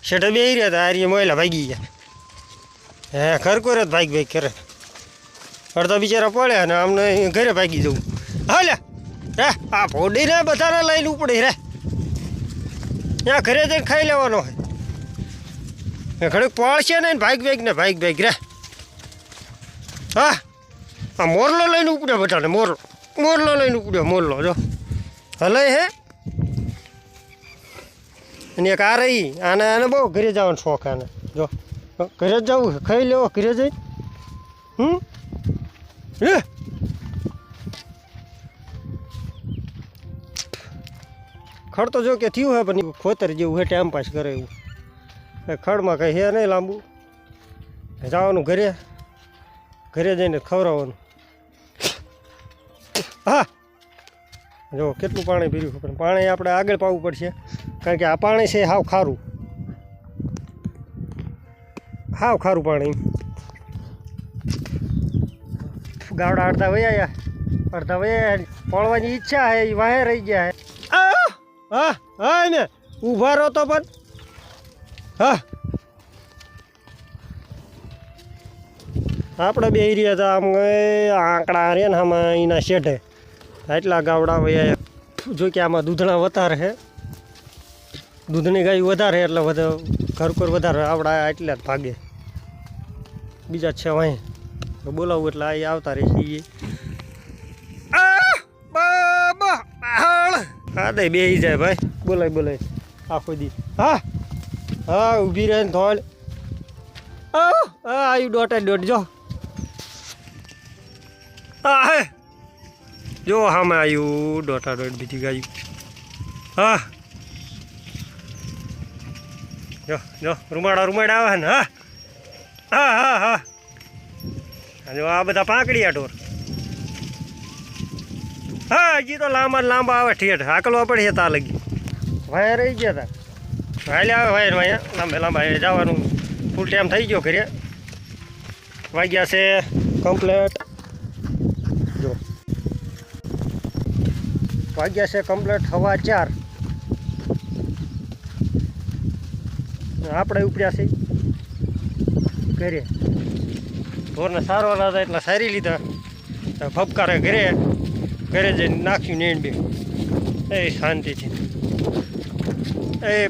શેઠે બેસી રહ્યા હતા આર્ય મોયલા ભાગી ગયા. હે ઘર કોઈ જ ભાગ કરે. અડધા બિચારા પડ્યા ને અમને ઘરે ભાગી જવું. હાલે રે આ ભોડીને બધાને લઈને ઉપડી રે ત્યાં ઘરે જઈને ખાઈ લેવાનો હોય. ઘડીક પળશે ને ભાગ રે. હા આ મોરલો લઈને ઉપડ્યો બધાને. મોરલો લઈને ઉપડ્યો. મોરલો જો હલે હે. અને એક આ રહી આને બહુ ઘરે જવાનો શોખ. આને જો ઘરે જ જવું છે. ખાઈ લેવો ઘરે જઈ. ખડ તો જો કે થયું હે પણ ખોતર જેવું હે ટાઈમ પાસ કરે એવું. ખડમાં કંઈ હે નહીં લાંબુ. જવાનું ઘરે જઈને ખવડાવવાનું. હા જો કેટલું પાણી પીર્યું પણ પાણી આપણે આગળ પાવું પડશે કારણ કે આ પાણી છે હાવ ખારું પાણી. ગાવડા અડધા વયા પડવાની ઈચ્છા હે એ વાહે રહી ગયા હે. હા હા ને ઊભા રહો તો પણ. હા આપણે બે રહ્યા હતા આમ આંકડા રે ને આમાં એના શેઠે એટલા ગાવડા વયા. જો કે આમાં દૂધણા વધારે છે. દૂધની ગાય વધારે એટલે ઘર વધારે આવડા એટલા જ ભાગે. બીજા છે વાંહે બોલાવું એટલે આ આવતા રહેશે. હા દે બે જાય ભાઈ. બોલાય આખો દી. હા ઊભી રહે ને થોડ. આવ્યું દોઢ જો. હે જો હામાં આવ્યું દોઢ બીજી ગાયું. હા જો રૂમાડા આવે ને. હા જો આ બધા પાંકડિયા ઢોર. હા હજી તો લાંબા આવે ઠેઠ હાકલવા પડે તા લગી. વાયા રહી ગયા હતા. હાલે આવે વાયા લાંબા જવાનું ફૂલ ટાઈમ થઈ ગયો ઘરે. વાગ્યા છે કમ્પ્લેટ. જો વાગ્યા છે કમ્પ્લેટ 4:15. આપણે ઉપડ્યા છે ઘરે. ઢોરને સારવાના હતા એટલે સારી લીધા. ફબકારે ઘરે જઈને નાખ્યું નેણ બે. એ શાંતિથી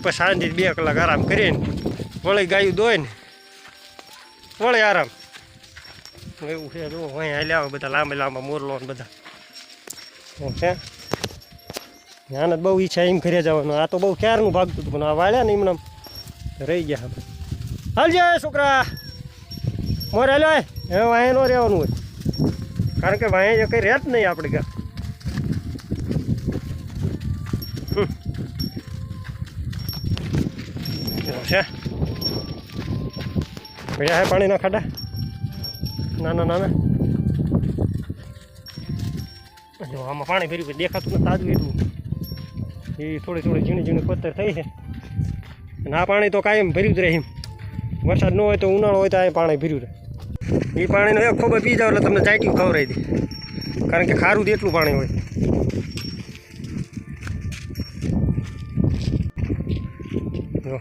પછી શાંતિથી 2 કલાક આરામ કરીને વળી ગાયું દોય ને વળી આરામ. એવું છે જો અહીં હાલે આવે બધા લાંબા મોરલો ને બધા. ઓકે આને બહુ ઈચ્છા એમ ઘરે જવાનું. આ તો બહુ ક્યારનું ભાગતું હતું પણ આ વાળ્યા ને એમને રહી ગયા. હાલજે છોકરા મોર હાલો. હવે વાંહે ન રહેવાનું હોય કારણ કે વાંહે કંઈ રહે જ નહીં આપણે ઘર. છે ભૈયા હે પાણીના ખાડા નાના. જો આમાં પાણી ભર્યું દેખાતું નથી તાજું એટલું. એ થોડી ઝીણી પથ્થર થઈ છે. અને આ પાણી તો કાયમ ભર્યું જ રહે. વરસાદ ન હોય તો ઉનાળો હોય તો આ પાણી ભર્યું રહે. એ પાણીનો એક ખોબો પી જાવ એટલે તમને ચાટીયું ખવડાવી દે કારણ કે ખારું જ એટલું પાણી હોય. જો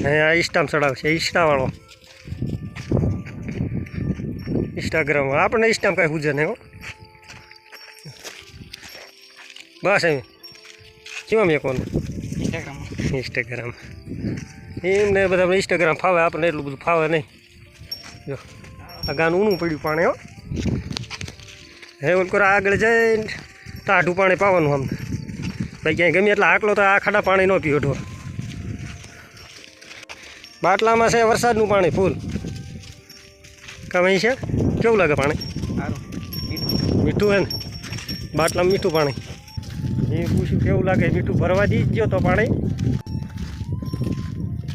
અહીંયા ઇન્સ્ટામાં ચડાવશે. ઇન્સ્ટાવાળો ઇન્સ્ટાગ્રામ. આપણને ઇન્સ્ટામાં કાંઈ હુજે નહીં હો. બસ એમ કેવા મેં ઇન્સ્ટાગ્રામ એમને બધા ઇન્સ્ટાગ્રામ ફાવે. આપણને એટલું બધું ફાવે નહીં. જો આ ગાનું ઊનું પડ્યું પાણી હો. હે ઓલ કરો આગળ જઈને ટાઢું પાણી પાવાનું આમ ભાઈ. ક્યાંય ગમે એટલા આટલો તો આ ખાડા પાણી ન પીવો ઢોર. બાટલામાં છે વરસાદનું પાણી ફૂલ. કમાઈ છે કેવું લાગે પાણી? મીઠું હે ને બાટલામાં મીઠું પાણી. એ પૂછ્યું કેવું લાગે મીઠું ભરવા દી ગયો તો પાણી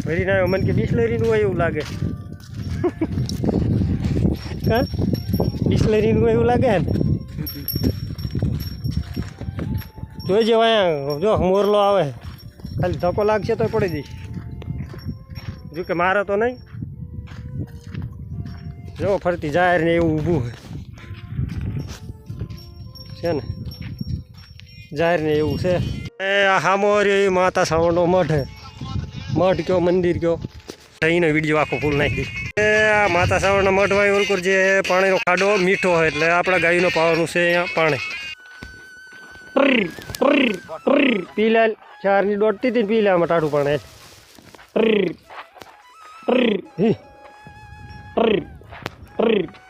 ભરીને આવ્યો. મને કે બિસ્લેરીનું હોય એવું લાગે. હા બિસ્લેરીનું એવું લાગે ને. જોઈજે અહીંયા જો મોરલો આવે ખાલી ધક્કો લાગશે તો પડી જઈશ. જો કે મારે તો નહીં. જો ફરતી જાહેર ને એવું ઊભું છે ને. જાહેર ને એવું છે. એ આ હામો એ માતા સાવણનો મઠ હે. મઠ કયો મંદિર કયો અહીંનો વિડીયો આખો ફૂલ નાખી દે આ માતા સાવરના મઠ વાય ઓલકોર જે પાણીનો ખાડો મીઠો હોય એટલે આપણા ગાયનો પાવાનું છે અહીંયા પાણી પીલા ચારની દોડતી હતી પી લે આમાં ટાઢું પાણી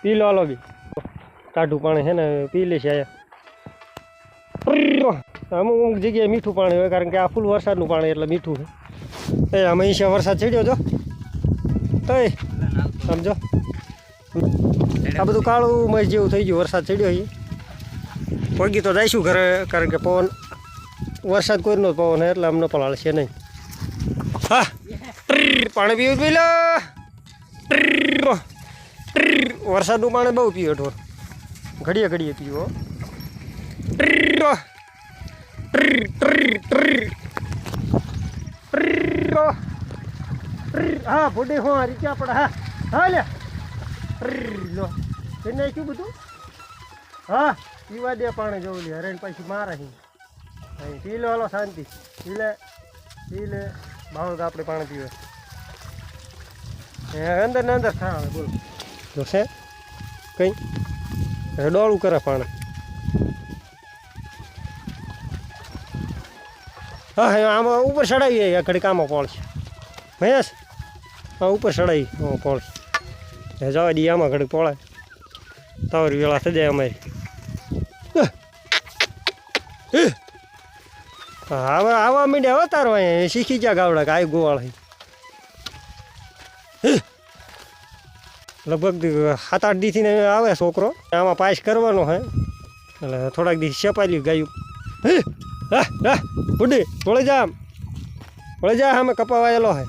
પી લો આલો બી ટાઢું પાણી છે ને પી લે છે અહીંયા અમુક અમુક જગ્યાએ મીઠું પાણી હોય કારણ કે આ ફૂલ વરસાદનું પાણી એટલે મીઠું છે એ આમાં અહીંયા વરસાદ ચડ્યો છો તો સમજો આ બધું કાળું મય જેવું થઈ ગયું વરસાદ ચડ્યો અહીં પગી તો જઈશું ઘરે કારણ કે પવન વરસાદ કોઈનો પવન એટલે અમને પલાળશે નહીં હા પાણી પીવું પી લો વરસાદનું પાણી બહુ પીવે ઢોર ઘડીએ ઘડીએ પીવો હા ફોડે હો રીચા પડે હા હા લે લો એને શું બધું હા પીવા દે પાણી જવું લે હરેન પછી મારે અહીં પી લો હાલો શાંતિ પી લે બાવળ આપણે પાણી પીવે અંદર ને અંદર ખા બોલો જો છે કંઈ ડોળું કરે પાણી હા હા આમાં ઉપર ચડાવીએ ઘડીક આમાં પોળશે મહેશ હા ઉપર ચડાવી પોળશે જવા દઈએ આમાં ઘડીક પોળાય તાવરી વેળા થઈ જાય અમારી હવે આવા મીડિયા હવે તારો અહીંયા શીખી ગયા ગાવડા કે આ ગોવાળ લગભગ 7-8 દીથી આવે છોકરો આમાં પાસ કરવાનો હે એટલે થોડાક દી સપાલી ગાયું હા હા ઉડી વળી જા અમે કપાવાયેલો હે